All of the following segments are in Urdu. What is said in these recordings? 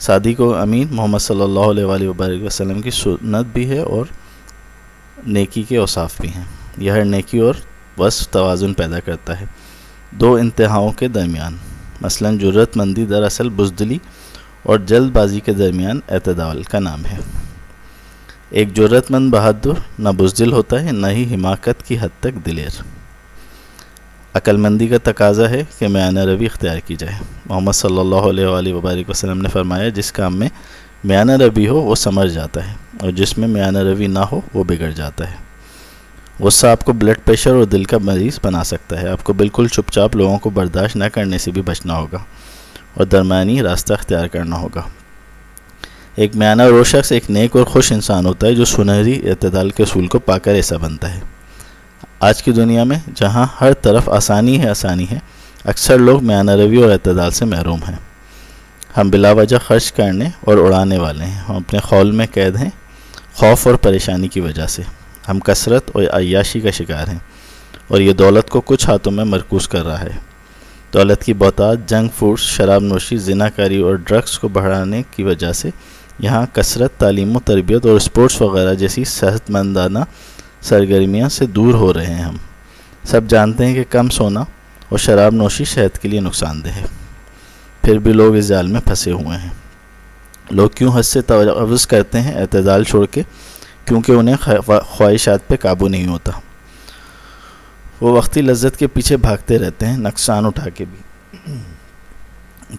صادق و امین محمد صلی اللہ علیہ وآلہ وبارک وسلم کی سنت بھی ہے اور نیکی کے اوصاف بھی ہیں۔ یہ ہر نیکی اور وصف توازن پیدا کرتا ہے دو انتہاؤں کے درمیان، مثلا جرت مندی دراصل بزدلی اور جلد بازی کے درمیان اعتدال کا نام ہے۔ ایک جرت مند بہادر نہ بزدل ہوتا ہے، نہ ہی حماقت کی حد تک دلیر۔ عقل مندی کا تقاضا ہے کہ میانہ روی اختیار کی جائے۔ محمد صلی اللہ علیہ وآلہ وبارک وسلم نے فرمایا، جس کام میں میانہ روی ہو وہ ثمر جاتا ہے، اور جس میں میانہ روی نہ ہو وہ بگڑ جاتا ہے۔ غصہ آپ کو بلڈ پریشر اور دل کا مریض بنا سکتا ہے۔ آپ کو بالکل چپ چاپ لوگوں کو برداشت نہ کرنے سے بھی بچنا ہوگا اور درمیانی راستہ اختیار کرنا ہوگا۔ ایک میانہ رو شخص ایک نیک اور خوش انسان ہوتا ہے جو سنہری اعتدال کے اصول کو پا کر ایسا بنتا ہے۔ آج کی دنیا میں جہاں ہر طرف آسانی ہے، اکثر لوگ میانہ روی اور اعتدال سے محروم ہیں۔ ہم بلا وجہ خرچ کرنے اور اڑانے والے ہیں۔ ہم اپنے خول میں قید ہیں خوف اور پریشانی کی وجہ سے۔ ہم کثرت اور عیاشی کا شکار ہیں، اور یہ دولت کو کچھ ہاتھوں میں مرکوز کر رہا ہے۔ دولت کی بہتات، جنک فوڈز، شراب نوشی، زنا کاری اور ڈرگز کو بڑھانے کی وجہ سے یہاں کثرت، تعلیم و تربیت اور اسپورٹس وغیرہ جیسی صحت مندانہ سرگرمیاں سے دور ہو رہے ہیں۔ ہم سب جانتے ہیں کہ کم سونا اور شراب نوشی صحت کے لیے نقصان دہ ہے، پھر بھی لوگ اس جال میں پھنسے ہوئے ہیں۔ لوگ کیوں حد سے تجاوز کرتے ہیں اعتدال چھوڑ کے؟ کیونکہ انہیں خواہشات پہ قابو نہیں ہوتا۔ وہ وقتی لذت کے پیچھے بھاگتے رہتے ہیں، نقصان اٹھا کے بھی۔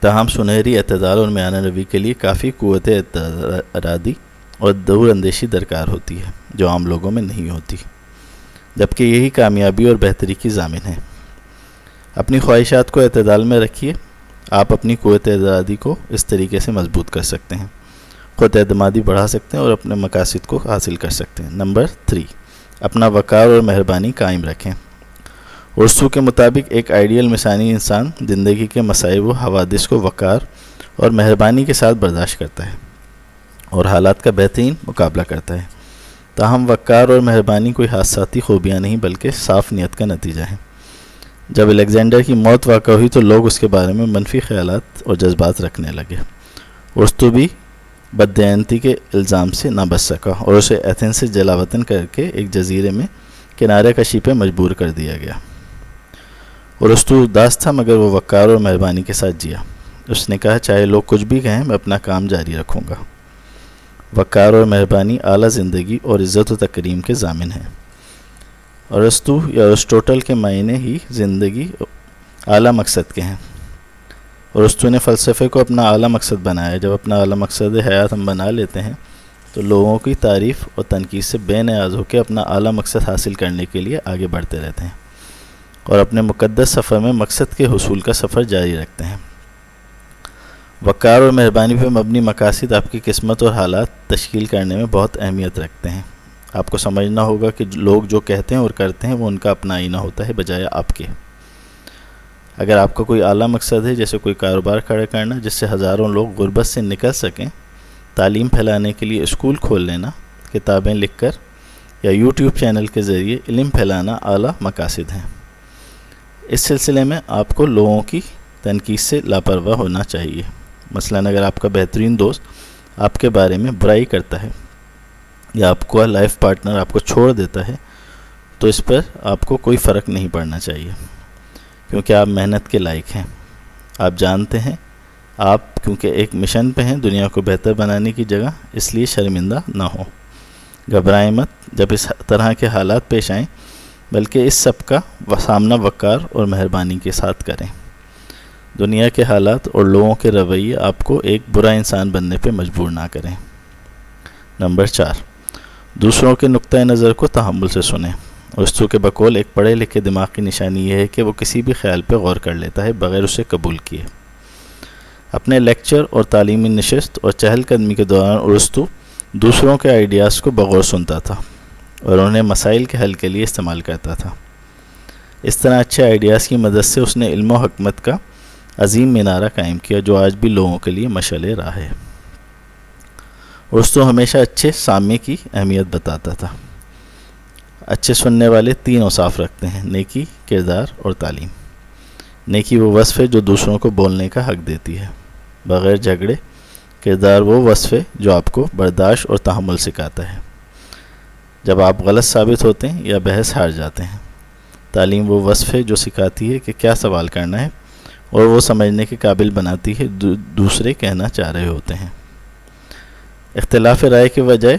تاہم سنہری اعتدال اور میانہ روی کے لیے کافی قوت ارادی اور دور اندیشی درکار ہوتی ہے، جو عام لوگوں میں نہیں ہوتی، جبکہ یہی کامیابی اور بہتری کی ضامن ہے۔ اپنی خواہشات کو اعتدال میں رکھیے، آپ اپنی قوت ارادی کو اس طریقے سے مضبوط کر سکتے ہیں، خود اعتمادی بڑھا سکتے ہیں اور اپنے مقاصد کو حاصل کر سکتے ہیں۔ نمبر 3، اپنا وقار اور مہربانی قائم رکھیں۔ ارسطو کے مطابق ایک آئیڈیل مثالی انسان زندگی کے مصائب و حوادث کو وقار اور مہربانی کے ساتھ برداشت کرتا ہے اور حالات کا بہترین مقابلہ کرتا ہے۔ تاہم وقار اور مہربانی کوئی حادثاتی خوبیاں نہیں بلکہ صاف نیت کا نتیجہ ہے۔ جب الیگزینڈر کی موت واقع ہوئی تو لوگ اس کے بارے میں منفی خیالات اور جذبات رکھنے لگے۔ ارسطو بھی بددیانتی کے الزام سے نہ بچ سکا اور اسے ایتھنز سے جلا وطن کر کے ایک جزیرے میں کنارے کشی پہ مجبور کر دیا گیا۔ ارسطو اداس تھا مگر وہ وقار اور مہربانی کے ساتھ جیا۔ اس نے کہا، چاہے لوگ کچھ بھی کہیں، میں اپنا کام جاری رکھوں گا۔ وقار اور مہربانی اعلیٰ زندگی اور عزت و تکریم کے ضامن ہیں۔ ارسطو یا ارسطوٹل کے معنی ہی زندگی اعلیٰ مقصد کے ہیں۔ ارسطو نے فلسفے کو اپنا اعلیٰ مقصد بنایا۔ جب اپنا اعلیٰ مقصد حیات ہم بنا لیتے ہیں تو لوگوں کی تعریف اور تنقید سے بے نیاز ہو کے اپنا اعلیٰ مقصد حاصل کرنے کے لیے آگے بڑھتے رہتے ہیں اور اپنے مقدس سفر میں مقصد کے حصول کا سفر جاری رکھتے ہیں۔ وقار اور مہربانی پہ مبنی مقاصد آپ کی قسمت اور حالات تشکیل کرنے میں بہت اہمیت رکھتے ہیں۔ آپ کو سمجھنا ہوگا کہ لوگ جو کہتے ہیں اور کرتے ہیں وہ ان کا اپنا آئینہ ہوتا ہے بجائے آپ کے۔ اگر آپ کا کوئی اعلیٰ مقصد ہے، جیسے کوئی کاروبار کھڑا کرنا جس سے ہزاروں لوگ غربت سے نکل سکیں، تعلیم پھیلانے کے لیے اسکول کھول لینا، کتابیں لکھ کر یا یوٹیوب چینل کے ذریعے علم پھیلانا اعلیٰ مقاصد ہیں۔ اس سلسلے میں آپ کو لوگوں کی تنقید سے لاپرواہ ہونا چاہیے۔ مثلاً اگر آپ کا بہترین دوست آپ کے بارے میں برائی کرتا ہے یا آپ کا لائف پارٹنر آپ کو چھوڑ دیتا ہے تو اس پر آپ کو کوئی فرق نہیں پڑنا چاہیے، کیونکہ آپ محنت کے لائق ہیں۔ آپ جانتے ہیں آپ کیونکہ ایک مشن پہ ہیں دنیا کو بہتر بنانے کی جگہ، اس لیے شرمندہ نہ ہوں۔ گھبرائیں مت جب اس طرح کے حالات پیش آئیں، بلکہ اس سب کا سامنا وقار اور مہربانی کے ساتھ کریں۔ دنیا کے حالات اور لوگوں کے رویے آپ کو ایک برا انسان بننے پہ مجبور نہ کریں۔ نمبر 4، دوسروں کے نقطہ نظر کو تحمل سے سنیں۔ ارسطو کے بقول ایک پڑھے لکھے دماغ کی نشانی یہ ہے کہ وہ کسی بھی خیال پہ غور کر لیتا ہے بغیر اسے قبول کیے۔ اپنے لیکچر اور تعلیمی نشست اور چہل قدمی کے دوران ارسطو دوسروں کے آئیڈیاز کو بغور سنتا تھا اور انہیں مسائل کے حل کے لیے استعمال کرتا تھا۔ اس طرح اچھے آئیڈیاز کی مدد سے اس نے علم و حکمت کا عظیم مینارہ قائم کیا جو آج بھی لوگوں کے لیے مشعل راہ ہے۔ ارسطو ہمیشہ اچھے سامع کی اہمیت بتاتا تھا۔ اچھے سننے والے 3 اوصاف رکھتے ہیں: نیکی، کردار اور تعلیم۔ نیکی وہ وصف ہے جو دوسروں کو بولنے کا حق دیتی ہے، بغیر جھگڑے کردار وہ وصف ہے جو آپ کو برداشت اور تحمل سکھاتا ہے جب آپ غلط ثابت ہوتے ہیں یا بحث ہار جاتے ہیں۔ تعلیم وہ وصف ہے جو سکھاتی ہے کہ کیا سوال کرنا ہے اور وہ سمجھنے کے قابل بناتی ہے دوسرے کہنا چاہ رہے ہوتے ہیں۔ اختلاف رائے کے بجائے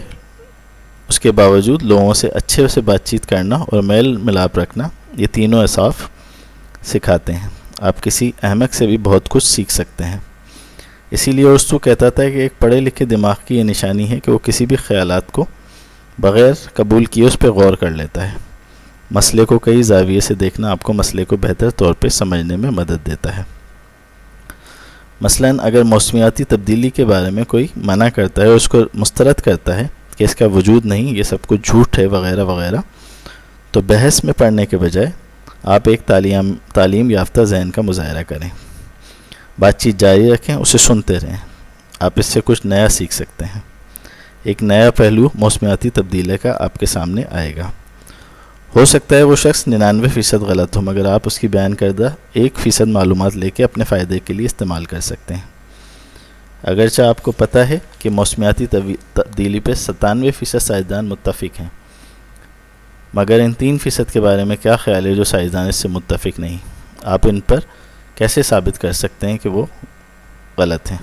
اس کے باوجود لوگوں سے اچھے سے بات چیت کرنا اور میل ملاپ رکھنا، یہ تینوں اوصاف سکھاتے ہیں۔ آپ کسی احمق سے بھی بہت کچھ سیکھ سکتے ہیں۔ اسی لیے ارسطو کہتا تھا کہ ایک پڑھے لکھے دماغ کی یہ نشانی ہے کہ وہ کسی بھی خیالات کو بغیر قبول کیے اس پہ غور کر لیتا ہے۔ مسئلے کو کئی زاویے سے دیکھنا آپ کو مسئلے کو بہتر طور پہ سمجھنے میں مدد دیتا ہے۔ مثلاً اگر موسمیاتی تبدیلی کے بارے میں کوئی منع کرتا ہے اور اس کو مسترد کرتا ہے کہ اس کا وجود نہیں، یہ سب کچھ جھوٹ ہے وغیرہ وغیرہ، تو بحث میں پڑھنے کے بجائے آپ ایک تعلیم یافتہ ذہن کا مظاہرہ کریں، بات چیت جاری رکھیں، اسے سنتے رہیں، آپ اس سے کچھ نیا سیکھ سکتے ہیں۔ ایک نیا پہلو موسمیاتی تبدیلی کا آپ کے سامنے آئے گا۔ ہو سکتا ہے وہ شخص 99% غلط ہو، مگر آپ اس کی بیان کردہ 1% معلومات لے کے اپنے فائدے کے لیے استعمال کر سکتے ہیں۔ اگرچہ آپ کو پتہ ہے کہ موسمیاتی تبدیلی پہ 97% سائنسدان متفق ہیں، مگر ان 3% کے بارے میں کیا خیال ہے جو سائنسدان اس سے متفق نہیں؟ آپ ان پر کیسے ثابت کر سکتے ہیں کہ وہ غلط ہیں؟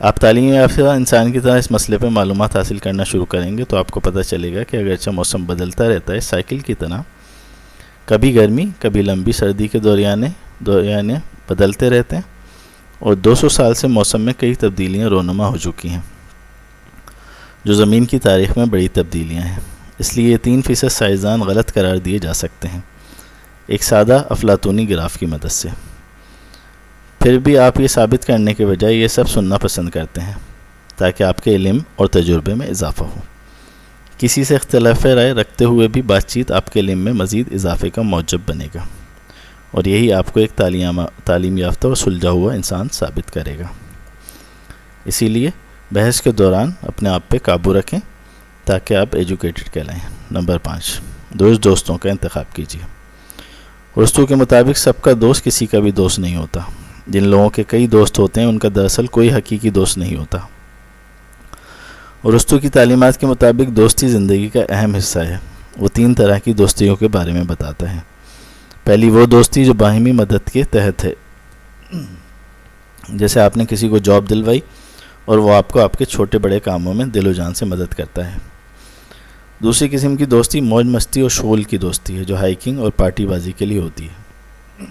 آپ تعلیم یافتہ انسان کی طرح اس مسئلے پہ معلومات حاصل کرنا شروع کریں گے تو آپ کو پتہ چلے گا کہ اگرچہ موسم بدلتا رہتا ہے، سائیکل کی طرح کبھی گرمی کبھی لمبی سردی کے دوریانے بدلتے رہتے ہیں، اور 200 سال سے موسم میں کئی تبدیلیاں رونما ہو چکی ہیں جو زمین کی تاریخ میں بڑی تبدیلیاں ہیں۔ اس لیے یہ 3% سائنسدان غلط قرار دیے جا سکتے ہیں ایک سادہ افلاطونی گراف کی مدد سے۔ پھر بھی آپ یہ ثابت کرنے کے بجائے یہ سب سننا پسند کرتے ہیں تاکہ آپ کے علم اور تجربے میں اضافہ ہو۔ کسی سے اختلاف رائے رکھتے ہوئے بھی بات چیت آپ کے علم میں مزید اضافے کا موجب بنے گا، اور یہی آپ کو ایک تعلیم یافتہ اور سلجھا ہوا انسان ثابت کرے گا۔ اسی لیے بحث کے دوران اپنے آپ پہ قابو رکھیں تاکہ آپ ایجوکیٹڈ کہلائیں۔ نمبر 5، دوستوں کا انتخاب کیجیے۔ ارسطو کے مطابق سب کا دوست کسی کا بھی دوست نہیں ہوتا۔ جن لوگوں کے کئی دوست ہوتے ہیں ان کا دراصل کوئی حقیقی دوست نہیں ہوتا۔ ارسطو کی تعلیمات کے مطابق دوستی زندگی کا اہم حصہ ہے۔ وہ 3 طرح کی دوستیوں کے بارے میں بتاتا ہے۔ پہلی وہ دوستی جو باہمی مدد کے تحت ہے، جیسے آپ نے کسی کو جاب دلوائی اور وہ آپ کو آپ کے چھوٹے بڑے کاموں میں دل و جان سے مدد کرتا ہے۔ دوسری قسم کی دوستی موج مستی اور شغل کی دوستی ہے جو ہائیکنگ اور پارٹی بازی کے لیے ہوتی ہے،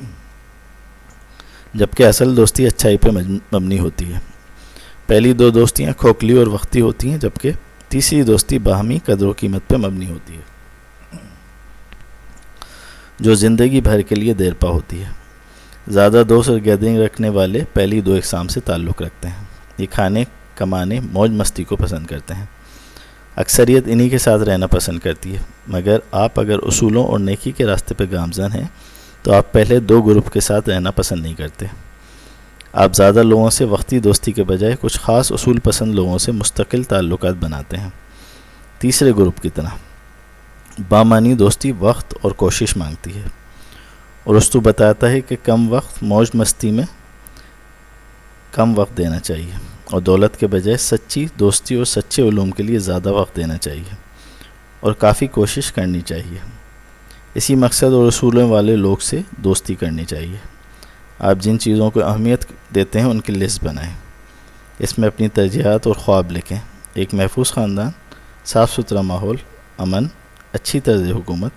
جبکہ اصل دوستی اچھائی پہ مبنی ہوتی ہے۔ پہلی 2 دوستیاں کھوکھلی اور وقتی ہوتی ہیں، جبکہ تیسری دوستی باہمی قدر و قیمت پہ مبنی ہوتی ہے جو زندگی بھر کے لیے دیرپا ہوتی ہے۔ زیادہ دوست اور گیدرنگ رکھنے والے پہلی 2 اقسام سے تعلق رکھتے ہیں۔ یہ کھانے کمانے موج مستی کو پسند کرتے ہیں۔ اکثریت انہی کے ساتھ رہنا پسند کرتی ہے، مگر آپ اگر اصولوں اور نیکی کے راستے پہ گامزن ہیں تو آپ پہلے 2 گروپ کے ساتھ رہنا پسند نہیں کرتے۔ آپ زیادہ لوگوں سے وقتی دوستی کے بجائے کچھ خاص اصول پسند لوگوں سے مستقل تعلقات بناتے ہیں۔ تیسرے گروپ کی طرح بامعنی دوستی وقت اور کوشش مانگتی ہے، اور ارسطو بتاتا ہے کہ کم وقت موج مستی میں کم وقت دینا چاہیے، اور دولت کے بجائے سچی دوستی اور سچے علوم کے لیے زیادہ وقت دینا چاہیے اور کافی کوشش کرنی چاہیے۔ اسی مقصد اور اصولوں والے لوگ سے دوستی کرنی چاہیے۔ آپ جن چیزوں کو اہمیت دیتے ہیں ان کی لسٹ بنائیں، اس میں اپنی ترجیحات اور خواب لکھیں۔ ایک محفوظ خاندان، صاف ستھرا ماحول، امن، اچھی طرز حکومت،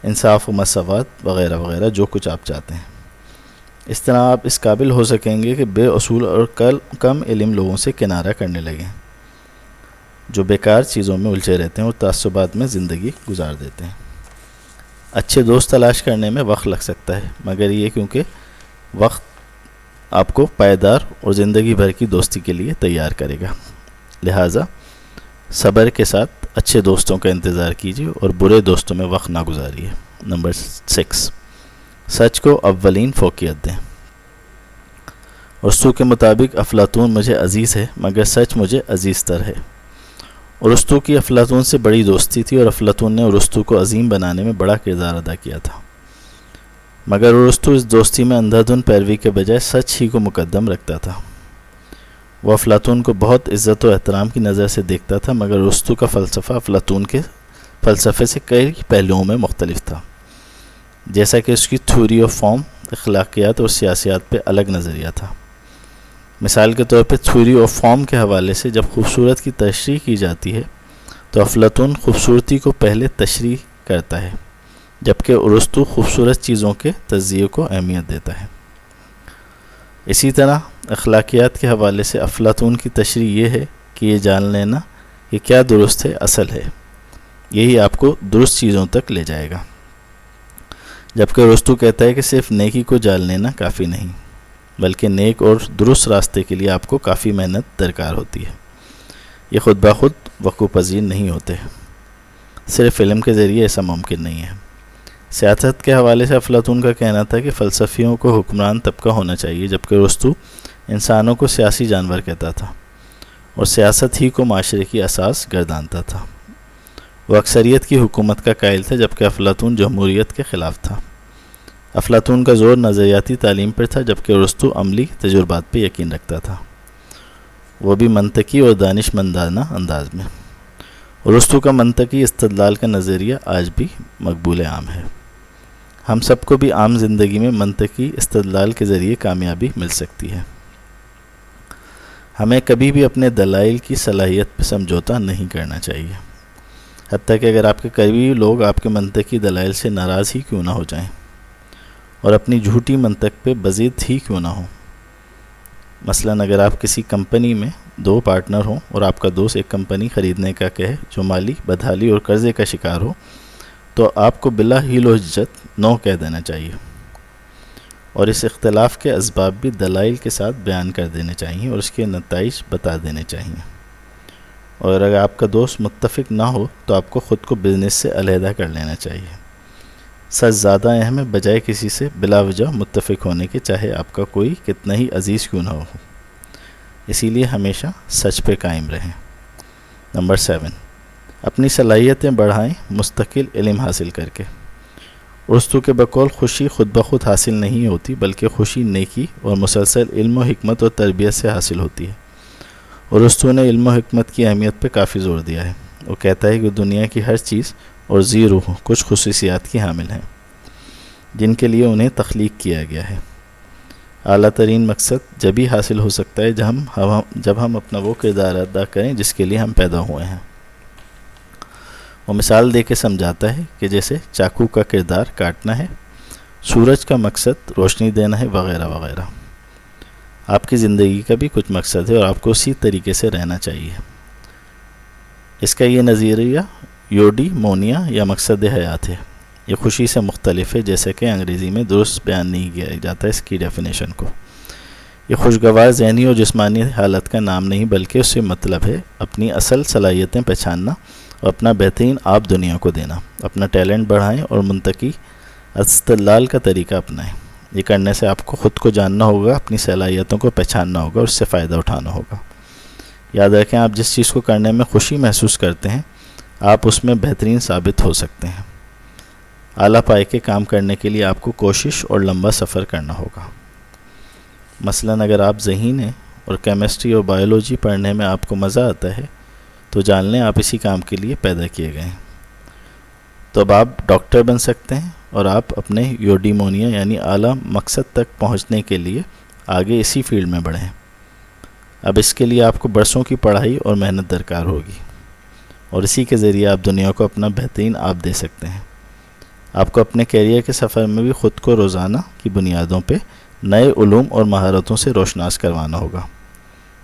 انصاف و مساوات وغیرہ وغیرہ، جو کچھ آپ چاہتے ہیں۔ اس طرح آپ اس قابل ہو سکیں گے کہ بے اصول اور کم علم لوگوں سے کنارہ کرنے لگیں جو بیکار چیزوں میں الجھے رہتے ہیں اور تعصبات میں زندگی گزار دیتے ہیں۔ اچھے دوست تلاش کرنے میں وقت لگ سکتا ہے، مگر یہ کیونکہ وقت آپ کو پائیدار اور زندگی بھر کی دوستی کے لیے تیار کرے گا، لہٰذا صبر کے ساتھ اچھے دوستوں کا انتظار کیجیے اور برے دوستوں میں وقت نہ گزاریے۔ نمبر 6، سچ کو اولین فوقیت دیں۔ ارسطو کے مطابق افلاطون مجھے عزیز ہے مگر سچ مجھے عزیز تر ہے۔ ارسطو کی افلاطون سے بڑی دوستی تھی اور افلاطون نے ارسطو کو عظیم بنانے میں بڑا کردار ادا کیا تھا، مگر ارسطو اس دوستی میں اندھا دھند پیروی کے بجائے سچ ہی کو مقدم رکھتا تھا۔ وہ افلاطون کو بہت عزت و احترام کی نظر سے دیکھتا تھا، مگر ارسطو کا فلسفہ افلاطون کے فلسفے سے کئی پہلوؤں میں مختلف تھا، جیسا کہ اس کی تھیوری آف فارم اخلاقیات اور سیاسیات پہ الگ نظریہ تھا۔ مثال کے طور پہ تھیوری آف فارم کے حوالے سے جب خوبصورت کی تشریح کی جاتی ہے تو افلاطون خوبصورتی کو پہلے تشریح کرتا ہے، جبکہ ارسطو خوبصورت چیزوں کے تجزیے کو اہمیت دیتا ہے۔ اسی طرح اخلاقیات کے حوالے سے افلاطون کی تشریح یہ ہے کہ یہ جان لینا کہ کیا درست ہے اصل ہے، یہی آپ کو درست چیزوں تک لے جائے گا، جبکہ ارسطو کہتا ہے کہ صرف نیکی کو جان لینا کافی نہیں، بلکہ نیک اور درست راستے کے لیے آپ کو کافی محنت درکار ہوتی ہے، یہ خود بخود وقوع پذیر نہیں ہوتے، صرف علم کے ذریعے ایسا ممکن نہیں ہے۔ سیاست کے حوالے سے افلاطون کا کہنا تھا کہ فلسفیوں کو حکمران طبقہ ہونا چاہیے، جبکہ ارسطو انسانوں کو سیاسی جانور کہتا تھا اور سیاست ہی کو معاشرے کی اساس گردانتا تھا۔ وہ اکثریت کی حکومت کا قائل تھا، جبکہ افلاطون جمہوریت کے خلاف تھا۔ افلاطون کا زور نظریاتی تعلیم پر تھا، جبکہ ارسطو عملی تجربات پہ یقین رکھتا تھا، وہ بھی منطقی اور دانش مندانہ انداز میں۔ ارسطو کا منطقی استدلال کا نظریہ آج بھی مقبول عام ہے۔ ہم سب کو بھی عام زندگی میں منطقی استدلال کے ذریعے کامیابی مل سکتی ہے۔ ہمیں کبھی بھی اپنے دلائل کی صلاحیت پہ سمجھوتا نہیں کرنا چاہیے، حتیٰ کہ اگر آپ کے قریبی لوگ آپ کے منطقی دلائل سے ناراض ہی کیوں نہ ہو جائیں اور اپنی جھوٹی منطق پہ بضد ہی کیوں نہ ہوں۔ مثلاً اگر آپ کسی کمپنی میں 2 پارٹنر ہوں اور آپ کا دوست ایک کمپنی خریدنے کا کہے جو مالی بدحالی اور قرضے کا شکار ہو، تو آپ کو بلا حیل و حجت نو کہہ دینا چاہیے، اور اس اختلاف کے اسباب بھی دلائل کے ساتھ بیان کر دینے چاہیے اور اس کے نتائج بتا دینے چاہیے۔ اور اگر آپ کا دوست متفق نہ ہو تو آپ کو خود کو بزنس سے علیحدہ کر لینا چاہیے۔ سچ زیادہ اہم ہے بجائے کسی سے بلا وجہ متفق ہونے کے، چاہے آپ کا کوئی کتنا ہی عزیز کیوں نہ ہو۔ اسی لیے ہمیشہ سچ پہ قائم رہیں۔ نمبر 7، اپنی صلاحیتیں بڑھائیں مستقل علم حاصل کر کے۔ ارسطو کے بقول خوشی خود بخود حاصل نہیں ہوتی، بلکہ خوشی نیکی اور مسلسل علم و حکمت اور تربیت سے حاصل ہوتی ہے۔ ارسطو نے علم و حکمت کی اہمیت پہ کافی زور دیا ہے۔ وہ کہتا ہے کہ دنیا کی ہر چیز اور ذی روح کچھ خصوصیات کی حامل ہیں جن کے لیے انہیں تخلیق کیا گیا ہے۔ اعلیٰ ترین مقصد جبھی حاصل ہو سکتا ہے جب ہم اپنا وہ کردار ادا کریں جس کے لیے ہم پیدا ہوئے ہیں۔ وہ مثال دے کے سمجھاتا ہے کہ جیسے چاقو کا کردار کاٹنا ہے، سورج کا مقصد روشنی دینا ہے، وغیرہ وغیرہ۔ آپ کی زندگی کا بھی کچھ مقصد ہے اور آپ کو اسی طریقے سے رہنا چاہیے۔ اس کا یہ نظریہ یوڈی مونیا یا مقصد حیات ہے۔ یہ خوشی سے مختلف ہے، جیسے کہ انگریزی میں درست بیان نہیں کیا جاتا اس کی ڈیفینیشن کو۔ یہ خوشگوار ذہنی اور جسمانی حالت کا نام نہیں، بلکہ اس سے مطلب ہے اپنی اصل صلاحیتیں پہچاننا اور اپنا بہترین آپ دنیا کو دینا۔ اپنا ٹیلنٹ بڑھائیں اور منطقی استدلال کا طریقہ اپنائیں۔ یہ کرنے سے آپ کو خود کو جاننا ہوگا، اپنی صلاحیتوں کو پہچاننا ہوگا اور اس سے فائدہ اٹھانا ہوگا۔ یاد رکھیں، آپ جس چیز کو کرنے میں خوشی محسوس کرتے ہیں آپ اس میں بہترین ثابت ہو سکتے ہیں۔ اعلیٰ پائے کے کام کرنے کے لیے آپ کو کوشش اور لمبا سفر کرنا ہوگا۔ مثلاً اگر آپ ذہین ہیں اور کیمسٹری اور بایولوجی پڑھنے میں آپ کو مزہ آتا ہے تو جان لیں آپ اسی کام کے لیے پیدا کیے گئے ہیں۔ تو اب آپ ڈاکٹر بن سکتے ہیں اور آپ اپنے یوڈیمونیا یعنی اعلیٰ مقصد تک پہنچنے کے لیے آگے اسی فیلڈ میں بڑھیں۔ اب اس کے لیے آپ کو برسوں کی پڑھائی اور محنت درکار ہوگی، اور اسی کے ذریعے آپ دنیا کو اپنا بہترین آپ دے سکتے ہیں۔ آپ کو اپنے کیریئر کے سفر میں بھی خود کو روزانہ کی بنیادوں پہ نئے علوم اور مہارتوں سے روشناس کروانا ہوگا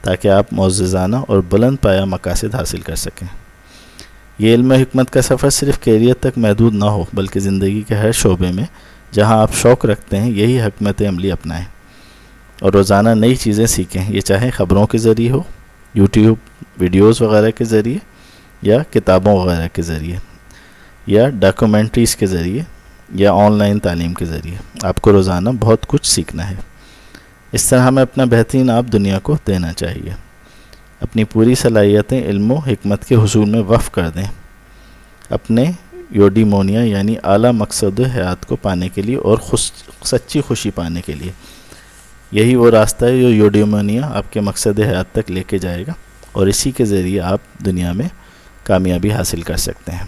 تاکہ آپ معززانہ اور بلند پایہ مقاصد حاصل کر سکیں۔ یہ علم و حکمت کا سفر صرف کیریئر تک محدود نہ ہو، بلکہ زندگی کے ہر شعبے میں جہاں آپ شوق رکھتے ہیں یہی حکمت عملی اپنائیں اور روزانہ نئی چیزیں سیکھیں، یہ چاہے خبروں کے ذریعے ہو، یوٹیوب ویڈیوز وغیرہ کے ذریعے، یا کتابوں وغیرہ کے ذریعے، یا ڈاکومنٹریز کے ذریعے، یا آن لائن تعلیم کے ذریعے۔ آپ کو روزانہ بہت کچھ سیکھنا ہے۔ اس طرح ہمیں اپنا بہترین آپ دنیا کو دینا چاہیے۔ اپنی پوری صلاحیتیں علم و حکمت کے حصول میں وقف کر دیں، اپنے یوڈیمونیا یعنی اعلیٰ مقصد حیات کو پانے کے لیے اور سچی خوشی پانے کے لیے۔ یہی وہ راستہ ہے جو یوڈیمونیا آپ کے مقصد حیات تک لے کے جائے گا، اور اسی کے ذریعے آپ دنیا میں کامیابی حاصل کر سکتے ہیں۔